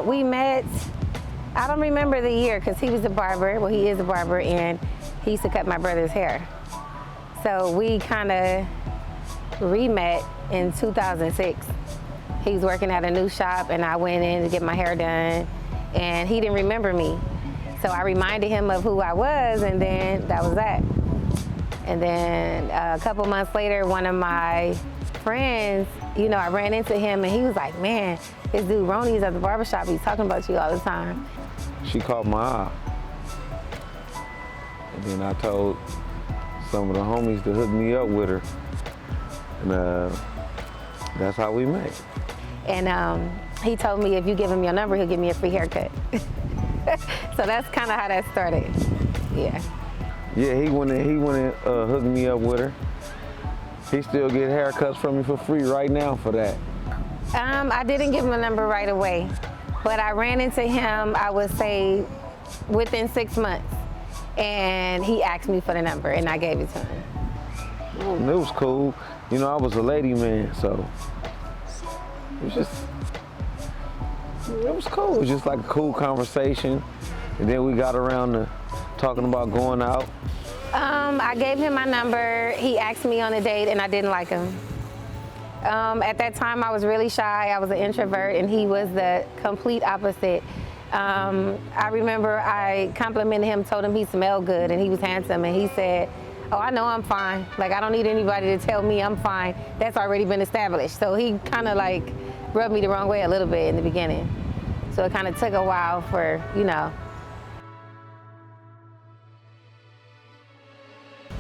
We met, I don't remember the year because he was a barber. Well, he is a barber, and he used to cut my brother's hair. So we kind of re-met in 2006. He was working at a new shop, and I went in to get my hair done, and he didn't remember me. So I reminded him of who I was, and then that was that. And then a couple months later, one of my friends, you know, I ran into him, and he was like, man, this dude Roni's at the barbershop. He's talking about you all the time. She caught my eye. And then I told some of the homies to hook me up with her. And that's how we met. And he told me if you give him your number, he'll give me a free haircut. So that's kind of how that started. Yeah. Yeah, he went and hooked me up with her. He still get haircuts from me for free right now for that. I didn't give him a number right away, but I ran into him, I would say, within 6 months. And he asked me for the number, and I gave it to him. And it was cool. You know, I was a lady man, so it was cool. It was just like a cool conversation. And then we got around to talking about going out. I gave him my number. He asked me on a date, and I didn't like him. At that time, I was really shy. I was an introvert, and he was the complete opposite. I remember I complimented him, told him he smelled good, and he was handsome, and he said, oh, I know I'm fine. Like, I don't need anybody to tell me I'm fine. That's already been established. So he kind of like rubbed me the wrong way a little bit in the beginning. So it kind of took a while for, you know.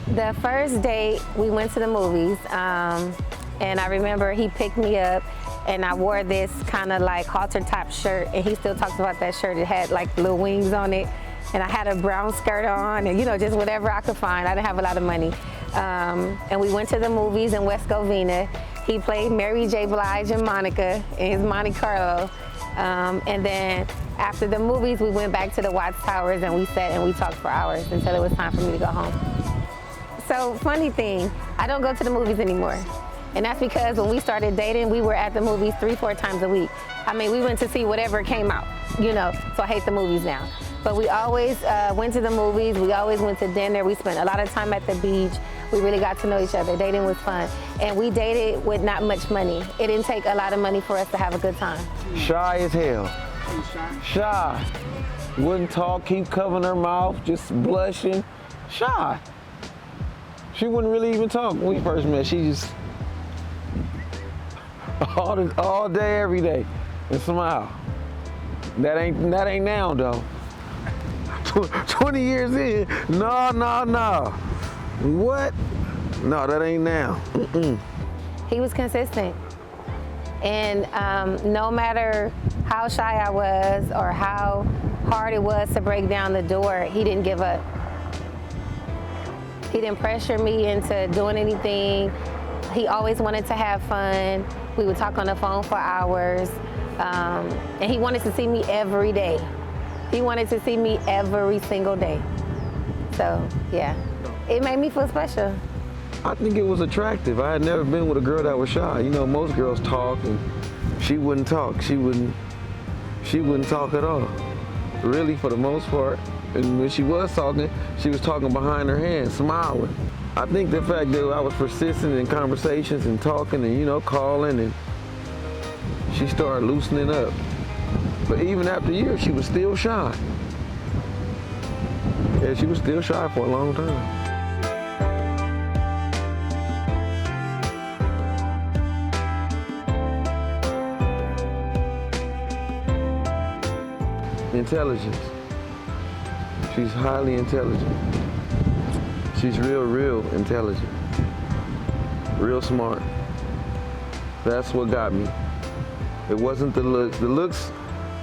The first date, we went to the movies, and I remember he picked me up, and I wore this kind of like halter top shirt, and he still talks about that shirt. It had like little wings on it, and I had a brown skirt on, and you know, just whatever I could find. I didn't have a lot of money. And we went to the movies in West Covina. He played Mary J. Blige and Monica in his Monte Carlo. And then after the movies, we went back to the Watts Towers, and we sat and we talked for hours until it was time for me to go home. So funny thing, I don't go to the movies anymore. And that's because when we started dating, we were at the movies 3-4 times a week. I mean, we went to see whatever came out, you know, so I hate the movies now. But we always went to the movies, we always went to dinner, we spent a lot of time at the beach. We really got to know each other. Dating was fun. And we dated with not much money. It didn't take a lot of money for us to have a good time. Shy as hell. Shy. Wouldn't talk, keep covering her mouth, just blushing. Shy. She wouldn't really even talk when we first met. She just all day, every day, and smile. That ain't now though. 20 years in, no. What? No, that ain't now. He was consistent, and no matter how shy I was or how hard it was to break down the door, he didn't give up. He didn't pressure me into doing anything. He always wanted to have fun. We would talk on the phone for hours. And he wanted to see me every day. He wanted to see me every single day. So, yeah, it made me feel special. I think it was attractive. I had never been with a girl that was shy. You know, most girls talk, and she wouldn't talk. She wouldn't talk at all, really, for the most part. And when she was talking behind her hand, smiling. I think the fact that I was persistent in conversations and talking and, you know, calling, and she started loosening up. But even after years, she was still shy. Yeah, she was still shy for a long time. Intelligence. She's highly intelligent. She's real intelligent. Real smart. That's what got me. It wasn't the looks. The looks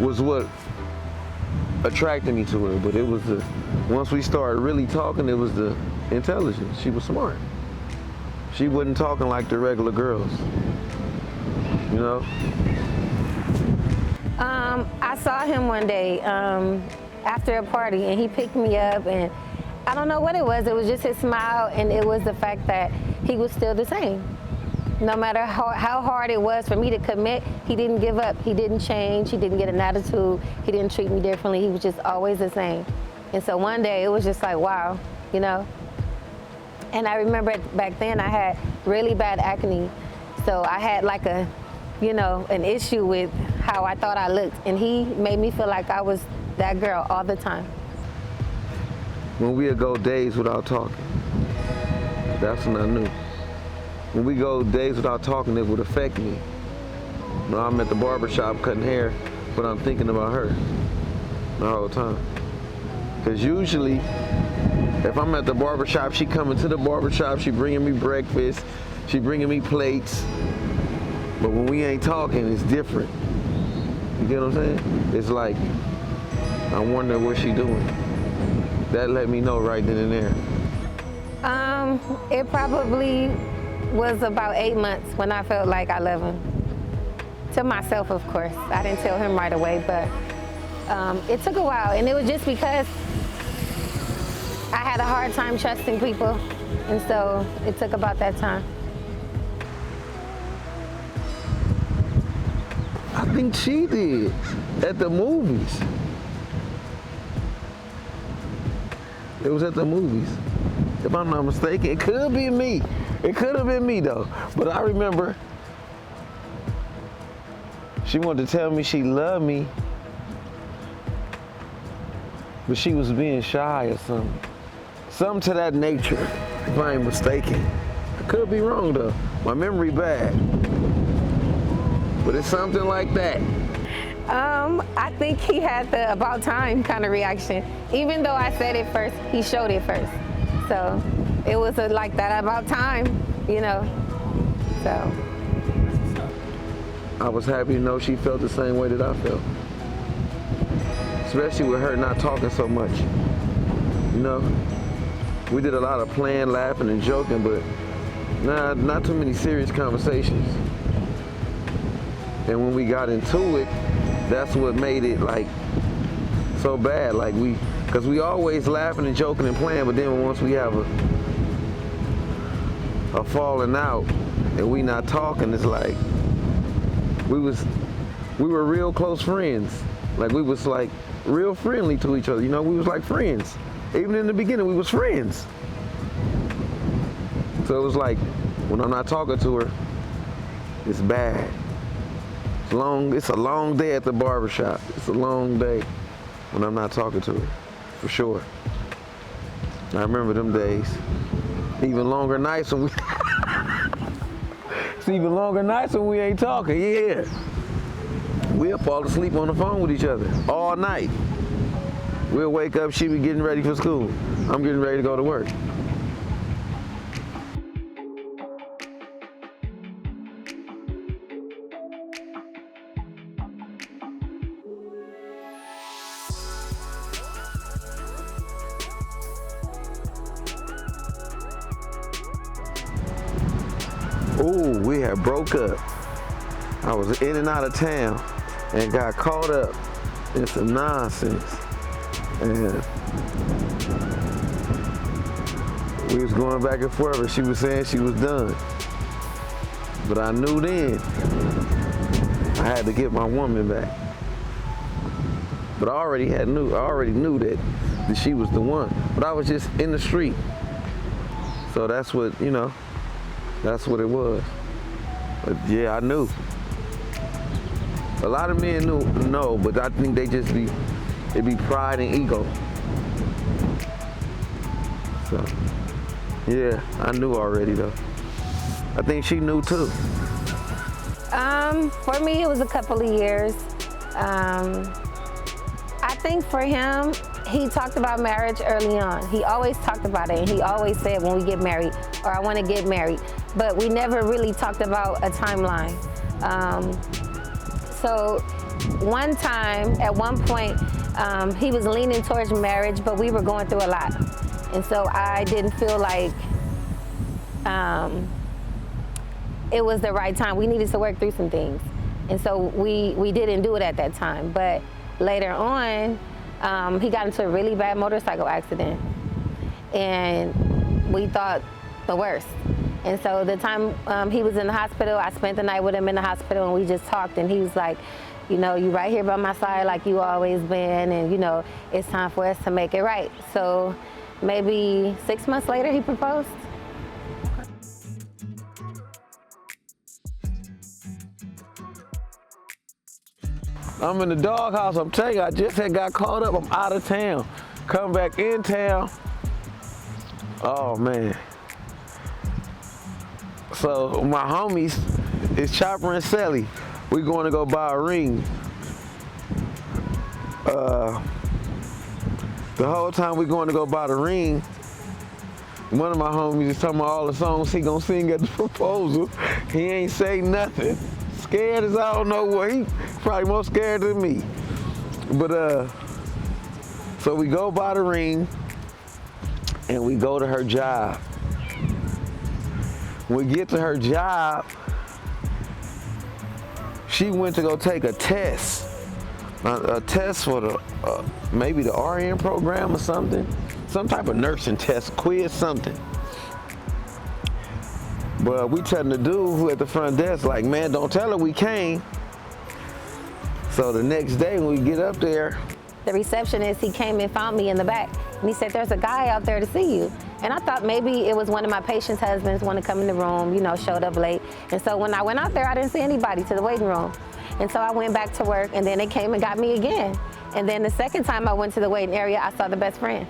was what attracted me to her, but it was once we started really talking, it was the intelligence. She was smart. She wasn't talking like the regular girls, you know? I saw him one day after a party, and he picked me up, and I don't know what it was. It was just his smile, and it was the fact that he was still the same. no matter how hard it was for me to commit, he didn't give up. He didn't change. He didn't get an attitude. He didn't treat me differently. He was just always the same. And so one day it was just like, wow, you know? And I remember back then I had really bad acne. So I had like a, you know, an issue with how I thought I looked. And he made me feel like I was that girl all the time. When we'd go days without talking, that's when I knew. When we go days without talking, it would affect me. When I'm at the barber shop cutting hair, but I'm thinking about her the whole time. Because usually, if I'm at the barber shop, she coming to the barber shop, she bringing me breakfast, she bringing me plates. But when we ain't talking, it's different. You get what I'm saying? It's like, I wonder what she doing. That let me know right then and there. It probably was about 8 months when I felt like I love him. To myself, of course. I didn't tell him right away, but it took a while. And it was just because I had a hard time trusting people. And so it took about that time. I think she did at the movies. It was at the movies. If I'm not mistaken, it could be me. It could have been me though. But I remember she wanted to tell me she loved me, but she was being shy or something. Something to that nature, if I ain't mistaken. I could be wrong though. My memory bad. But it's something like that. I think he had the about time kind of reaction. Even though I said it first, he showed it first. So it was like that about time, you know, so. I was happy to know she felt the same way that I felt. Especially with her not talking so much. You know, we did a lot of playing, laughing, and joking, but not too many serious conversations. And when we got into it, that's what made it like so bad. Like because we always laughing and joking and playing, but then once we have a falling out and we not talking, it's like we were real close friends. Like we was like real friendly to each other. You know, we was like friends. Even in the beginning, we was friends. So it was like when I'm not talking to her, it's bad. It's a long day at the barbershop. It's a long day when I'm not talking to her, for sure. I remember them days. Even longer nights when we it's even longer nights when we ain't talking, yeah. We'll fall asleep on the phone with each other all night. We'll wake up, she be getting ready for school. I'm getting ready to go to work. Ooh, we had broke up. I was in and out of town and got caught up in some nonsense. And we was going back and forth and she was saying she was done. But I knew then I had to get my woman back. But I already knew that she was the one. But I was just in the street. So that's what, you know, that's what it was. But yeah, I knew. A lot of men know, but I think they just it be pride and ego. So, yeah, I knew already though. I think she knew too. For me, it was a couple of years. I think for him, he talked about marriage early on. He always talked about it, and he always said, when we get married, or I want to get married. But we never really talked about a timeline. So one time, at one point, he was leaning towards marriage, but we were going through a lot. And so I didn't feel like it was the right time. We needed to work through some things. And so we didn't do it at that time. But later on, he got into a really bad motorcycle accident. And we thought the worst. And so the time he was in the hospital, I spent the night with him in the hospital, and we just talked, and he was like, you know, you right here by my side like you always been, and you know, it's time for us to make it right. So maybe 6 months later, he proposed. I'm in the doghouse. I'm telling you, I just had got caught up. I'm out of town. Come back in town. Oh, man. So my homies is Chopper and Sally. We going to go buy a ring. The whole time we going to go buy the ring, one of my homies is talking about all the songs he gonna sing at the proposal. He ain't say nothing. Scared as I don't know what. He probably more scared than me. But so we go buy the ring and we go to her job. When we get to her job, she went to go take a test. A test for the, maybe the RN program or something. Some type of nursing test, quiz, something. But we telling the dude who at the front desk, like, man, don't tell her we came. So the next day when we get up there, the receptionist, he came and found me in the back, and he said, there's a guy out there to see you. And I thought maybe it was one of my patient's husbands want to come in the room, you know, showed up late. And so when I went out there, I didn't see anybody to the waiting room. And so I went back to work, and then they came and got me again. And then the second time I went to the waiting area, I saw the best friend.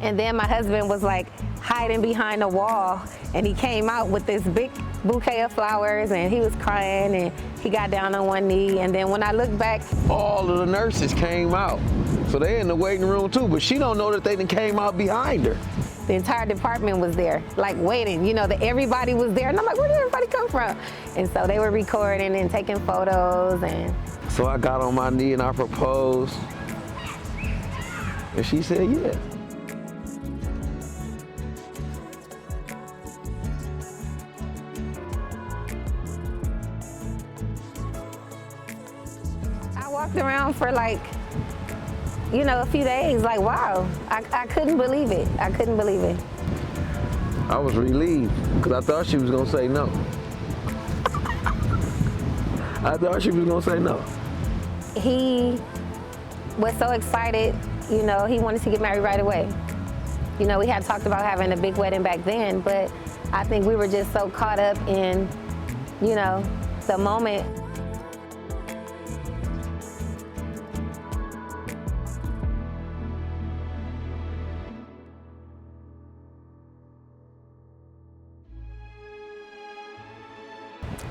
And then my husband was like hiding behind a wall, and he came out with this big bouquet of flowers, and he was crying, and he got down on one knee. And then when I looked back, all of the nurses came out. So they in the waiting room too, but she don't know that they done came out behind her. The entire department was there, like waiting, you know, that everybody was there. And I'm like, where did everybody come from? And so they were recording and taking photos. And so I got on my knee and I proposed. And she said, yeah. I walked around for like, you know, a few days, like, wow, I couldn't believe it. I couldn't believe it. I was relieved, because I thought she was going to say no. I thought she was going to say no. He was so excited, you know, he wanted to get married right away. You know, we had talked about having a big wedding back then, but I think we were just so caught up in, you know, the moment.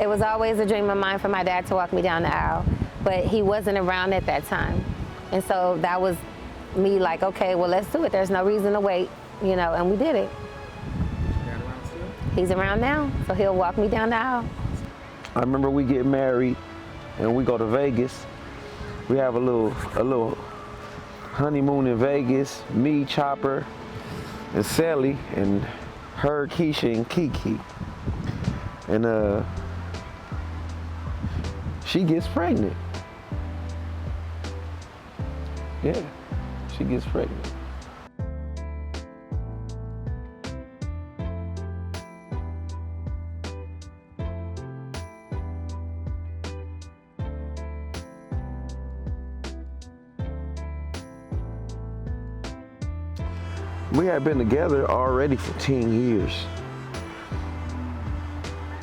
It was always a dream of mine for my dad to walk me down the aisle, but he wasn't around at that time. And so that was me like, okay, well, let's do it. There's no reason to wait, you know, and we did it. He's around now, so he'll walk me down the aisle. I remember we get married and we go to Vegas. We have a little honeymoon in Vegas, me, Chopper, and Sally, and her, Keisha, and Kiki. And she gets pregnant. Yeah, she gets pregnant. We had been together already for 10 years.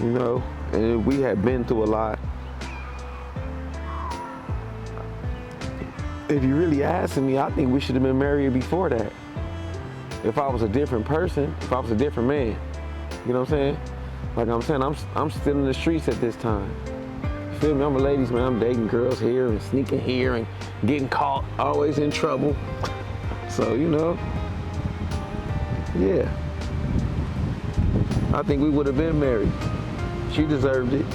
You know, and we had been through a lot. If you really asking me, I think we should have been married before that. If I was a different person, if I was a different man, you know what I'm saying? Like I'm saying, I'm still in the streets at this time. You feel me? I'm a ladies man. I'm dating girls here and sneaking here and getting caught, always in trouble. So, you know, yeah. I think we would have been married. She deserved it.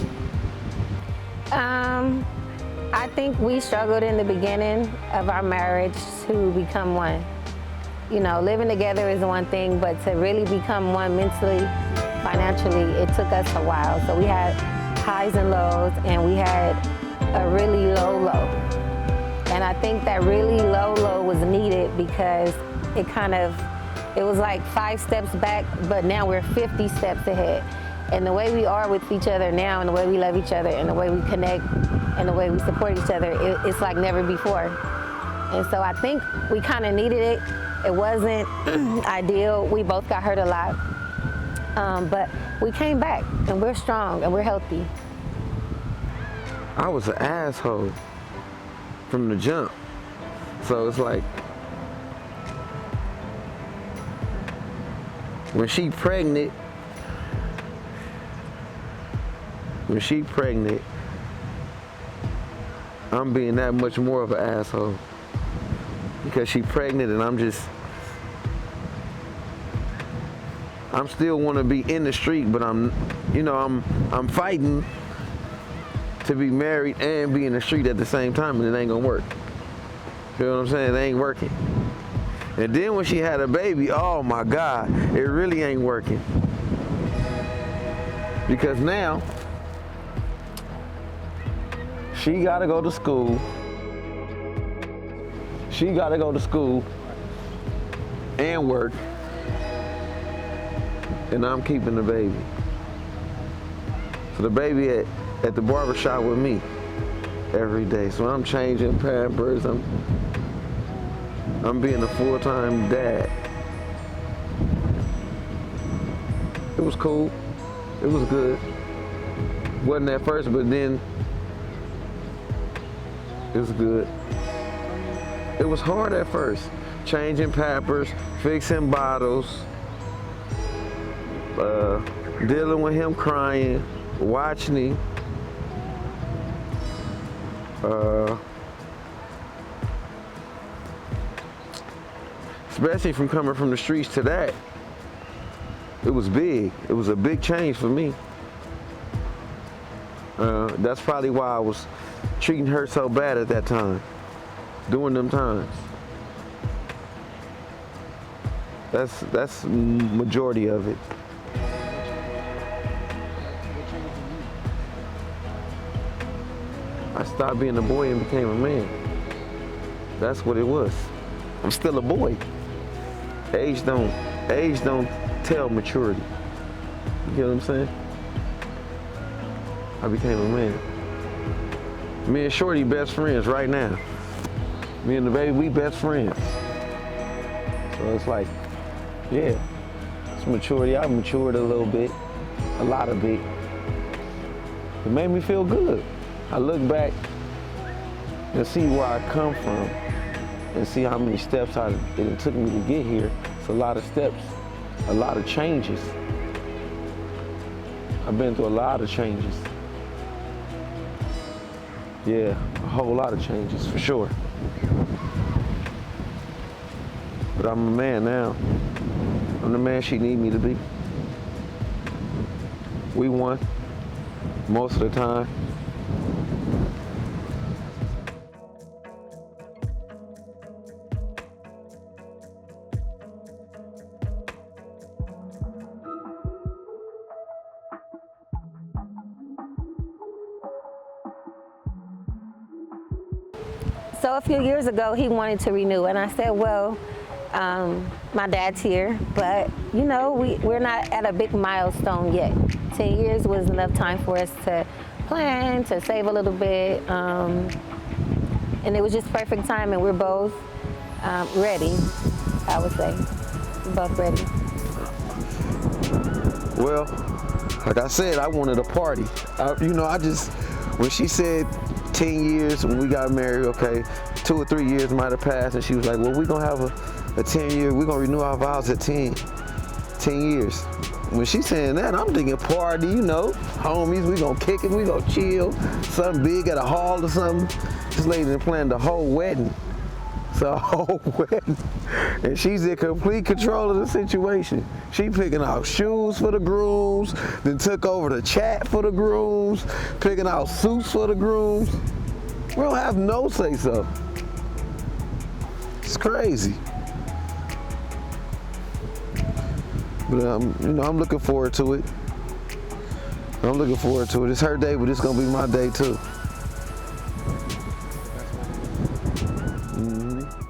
I think we struggled in the beginning of our marriage to become one. You know, living together is one thing, but to really become one mentally, financially, it took us a while. So we had highs and lows, and we had a really low low. And I think that really low low was needed because it was like 5 steps back, but now we're 50 steps ahead. And the way we are with each other now, and the way we love each other, and the way we connect, and the way we support each other, it's like never before. And so I think we kind of needed it. It wasn't ideal. We both got hurt a lot. But we came back, and we're strong, and we're healthy. I was an asshole from the jump. So it's like, when she pregnant, I'm being that much more of an asshole. Because she pregnant and I'm still want to be in the street, but I'm fighting to be married and be in the street at the same time, and it ain't gonna work. You know what I'm saying? It ain't working. And then when she had a baby, oh my God, it really ain't working. Because now, she gotta go to school. She gotta go to school and work. And I'm keeping the baby. So the baby at the barber shop with me every day. So I'm changing Pampers. I'm being a full-time dad. It was cool. It was good. Wasn't at first, but then it was good. It was hard at first. Changing Pampers, fixing bottles, dealing with him crying, watching him. Especially from coming from the streets to that, it was big. It was a big change for me. That's probably why I was treating her so bad at that time, during them times. That's majority of it. I stopped being a boy and became a man. That's what it was. I'm still a boy. Age don't tell maturity. You get what I'm saying? I became a man. Me and Shorty best friends right now. Me and the baby, we best friends. So it's like, yeah, it's maturity. I matured a little bit, a lot of it. It made me feel good. I look back and see where I come from and see how many steps it took me to get here. It's a lot of steps, a lot of changes. I've been through a lot of changes. Yeah, a whole lot of changes, for sure. But I'm a man now. I'm the man she need me to be. We won, most of the time. So a few years ago, he wanted to renew, and I said, well, my dad's here, but you know, we're not at a big milestone yet. 10 years was enough time for us to plan, to save a little bit, and it was just perfect time, and we're both ready, I would say. We're both ready. Well, like I said, I wanted a party. When she said 10 years when we got married, okay, 2 or 3 years might have passed, and she was like, well, we're gonna have a 10-year, we're gonna renew our vows at 10 years. When she's saying that, I'm thinking party, homies, we gonna kick it, we gonna chill, something big at a hall or something. This lady done planned the whole wedding. So a whole wedding. And she's in complete control of the situation. She picking out shoes for the grooms, then took over the chat for the grooms, picking out suits for the grooms. We don't have no say so. It's crazy. But I'm looking forward to it. I'm looking forward to it. It's her day, but it's gonna be my day too. Mm-hmm.